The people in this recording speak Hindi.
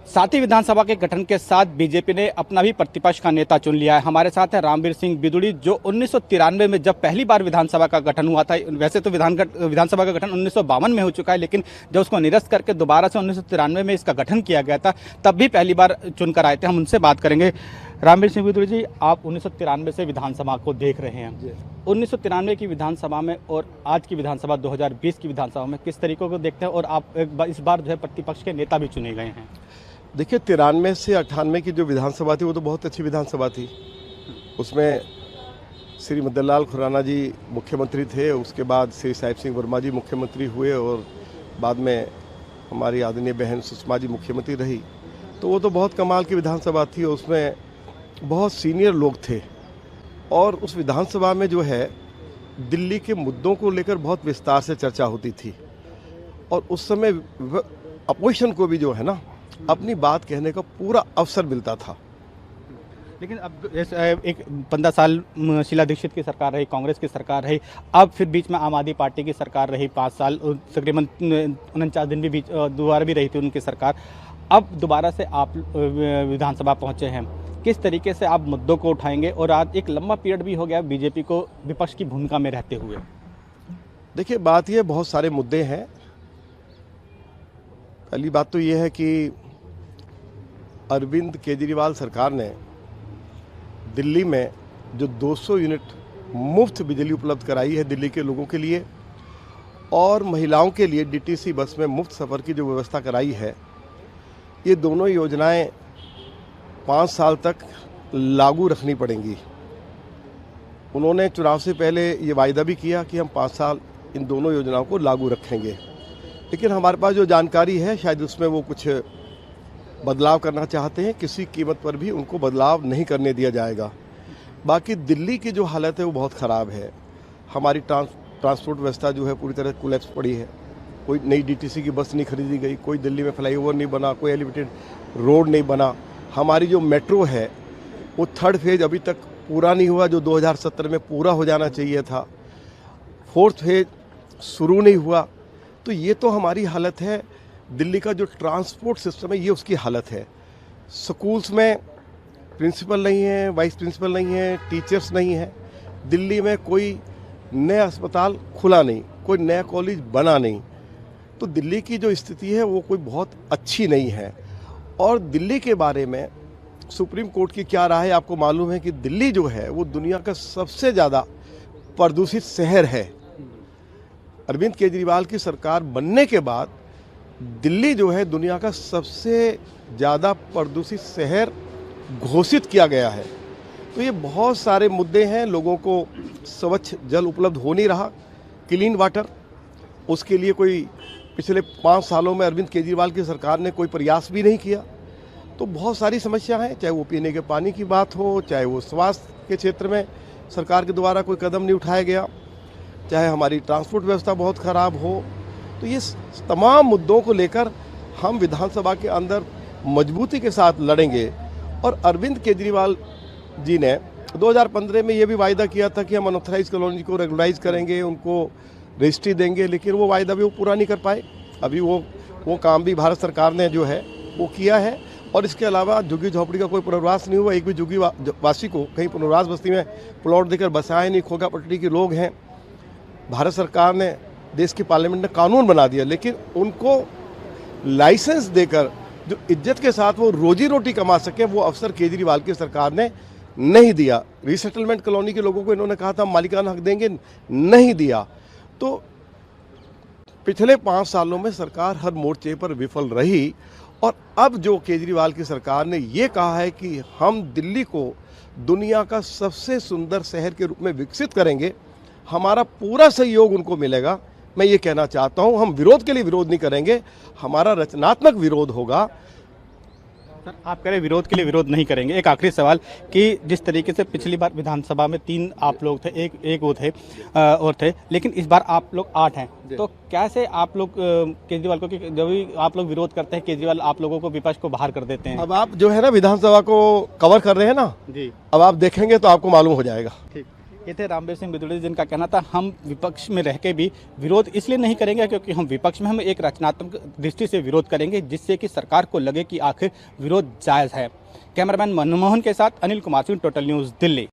सातवीं विधानसभा के गठन के साथ बीजेपी ने अपना भी प्रतिपक्ष का नेता चुन लिया है। हमारे साथ है रामवीर सिंह बिदुड़ी, जो 1993 में जब पहली बार विधानसभा का गठन हुआ था। वैसे तो विधानसभा का गठन 1952 में हो चुका है, लेकिन जब उसको निरस्त करके दोबारा से 1993 में इसका गठन किया गया था, तब भी पहली बार चुनकर आए थे। हम उनसे बात करेंगे। रामवीर सिंह बिदुड़ी जी, आप 1993 से विधानसभा को देख रहे हैं। 1993 की विधानसभा में और आज की विधानसभा 2020 की विधानसभा में किस तरीकों को देखते हैं, और आप इस बार जो है प्रतिपक्ष के नेता भी चुने गए हैं? देखिए, 93 से 98 की जो विधानसभा थी वो तो बहुत अच्छी विधानसभा थी। उसमें श्री मदन लाल खुराना जी मुख्यमंत्री थे, उसके बाद श्री साहिब सिंह वर्मा जी मुख्यमंत्री हुए और बाद में हमारी आदरणीय बहन सुषमा जी मुख्यमंत्री रही। तो वो तो बहुत कमाल की विधानसभा थी। उसमें बहुत सीनियर लोग थे और उस विधानसभा में जो है दिल्ली के मुद्दों को लेकर बहुत विस्तार से चर्चा होती थी और उस समय अपोजिशन को भी जो है ना अपनी बात कहने का पूरा अवसर मिलता था। लेकिन अब एक 15 साल शीला दीक्षित की सरकार रही, कांग्रेस की सरकार रही, अब फिर बीच में आम आदमी पार्टी की सरकार रही, 5 साल तकरीबन 49 दिन भी बीच दोबारा भी रही थी उनकी सरकार। अब दोबारा से आप विधानसभा पहुंचे हैं, किस तरीके से आप मुद्दों को उठाएंगे? और आज एक लंबा पीरियड भी हो गया बीजेपी को विपक्ष की भूमिका में रहते हुए। देखिए, बात ये बहुत सारे मुद्दे हैं। पहली बात तो ये है कि अरविंद केजरीवाल सरकार ने दिल्ली में जो 200 यूनिट मुफ्त बिजली उपलब्ध कराई है दिल्ली के लोगों के लिए, और महिलाओं के लिए डीटीसी बस में मुफ्त सफ़र की जो व्यवस्था कराई है, ये दोनों योजनाएं 5 साल तक लागू रखनी पड़ेंगी। उन्होंने चुनाव से पहले ये वायदा भी किया कि हम 5 साल इन दोनों योजनाओं को लागू रखेंगे, लेकिन हमारे पास जो जानकारी है शायद उसमें वो कुछ बदलाव करना चाहते हैं। किसी कीमत पर भी उनको बदलाव नहीं करने दिया जाएगा। बाकी दिल्ली की जो हालत है वो बहुत ख़राब है। हमारी ट्रांसपोर्ट व्यवस्था जो है पूरी तरह कोलैप्स पड़ी है। कोई नई डीटीसी की बस नहीं खरीदी गई, कोई दिल्ली में फ्लाईओवर नहीं बना, कोई एलिवेटेड रोड नहीं बना। हमारी जो मेट्रो है वो 3rd फेज़ अभी तक पूरा नहीं हुआ, जो 2017 में पूरा हो जाना चाहिए था। 4th फेज़ शुरू नहीं हुआ। तो ये तो हमारी हालत है। दिल्ली का जो ट्रांसपोर्ट सिस्टम है ये उसकी हालत है। स्कूल्स में प्रिंसिपल नहीं है, वाइस प्रिंसिपल नहीं है, टीचर्स नहीं है। दिल्ली में कोई नया अस्पताल खुला नहीं, कोई नया कॉलेज बना नहीं। तो दिल्ली की जो स्थिति है वो कोई बहुत अच्छी नहीं है। और दिल्ली के बारे में सुप्रीम कोर्ट की क्या राय है आपको मालूम है कि दिल्ली जो है वो दुनिया का सबसे ज़्यादा प्रदूषित शहर है। अरविंद केजरीवाल की सरकार बनने के बाद दिल्ली जो है दुनिया का सबसे ज़्यादा प्रदूषित शहर घोषित किया गया है। तो ये बहुत सारे मुद्दे हैं। लोगों को स्वच्छ जल उपलब्ध हो नहीं रहा, क्लीन वाटर, उसके लिए कोई पिछले 5 सालों में अरविंद केजरीवाल की सरकार ने कोई प्रयास भी नहीं किया। तो बहुत सारी समस्या हैं, चाहे वो पीने के पानी की बात हो, चाहे वो स्वास्थ्य के क्षेत्र में सरकार के द्वारा कोई कदम नहीं उठाया गया, चाहे हमारी ट्रांसपोर्ट व्यवस्था बहुत ख़राब हो। तो ये तमाम मुद्दों को लेकर हम विधानसभा के अंदर मजबूती के साथ लड़ेंगे। और अरविंद केजरीवाल जी ने 2015 में ये भी वायदा किया था कि हम अनऑथराइज कॉलोनी को रेगुलराइज करेंगे, उनको रजिस्ट्री देंगे, लेकिन वो वायदा भी वो पूरा नहीं कर पाए। अभी वो काम भी भारत सरकार ने जो है वो किया है। और इसके अलावा झुग्गी झोपड़ी का कोई पुनर्वास नहीं हुआ। एक भी झुग्गी वासी को कहीं पुनर्वास बस्ती में प्लॉट देकर बसाया नहीं। खोगा पटरी के लोग हैं। भारत सरकार ने, देश की पार्लियामेंट ने कानून बना दिया, लेकिन उनको लाइसेंस देकर जो इज्जत के साथ वो रोजी रोटी कमा सके वो अवसर केजरीवाल की सरकार ने नहीं दिया। रीसेटलमेंट कॉलोनी के लोगों को इन्होंने कहा था मालिकाना हक देंगे, नहीं दिया। तो पिछले 5 सालों में सरकार हर मोर्चे पर विफल रही। और अब जो केजरीवाल की सरकार ने ये कहा है कि हम दिल्ली को दुनिया का सबसे सुंदर शहर के रूप में विकसित करेंगे, हमारा पूरा सहयोग उनको मिलेगा। मैं ये कहना चाहता हूँ, हम विरोध के लिए विरोध नहीं करेंगे, हमारा रचनात्मक विरोध होगा। सर, आप कह रहे विरोध के लिए विरोध नहीं करेंगे। एक आखिरी सवाल कि जिस तरीके से पिछली बार विधानसभा में 3 आप लोग थे, एक वो थे और थे, लेकिन इस बार आप लोग 8 हैं, तो कैसे आप लोग केजरीवाल को, जब भी आप लोग विरोध करते हैं केजरीवाल आप लोगों को, विपक्ष को बाहर कर देते हैं? अब आप जो है ना विधानसभा को कवर कर रहे हैं ना जी, अब आप देखेंगे तो आपको मालूम हो जाएगा। ठीक। ये थे रामवीर सिंह बिदुड़ी, जिनका कहना था हम विपक्ष में रह के भी विरोध इसलिए नहीं करेंगे क्योंकि हम विपक्ष में हम एक रचनात्मक दृष्टि से विरोध करेंगे, जिससे कि सरकार को लगे कि आखिर विरोध जायज़ है। कैमरामैन मनमोहन के साथ अनिल कुमार सिंह, टोटल न्यूज़, दिल्ली।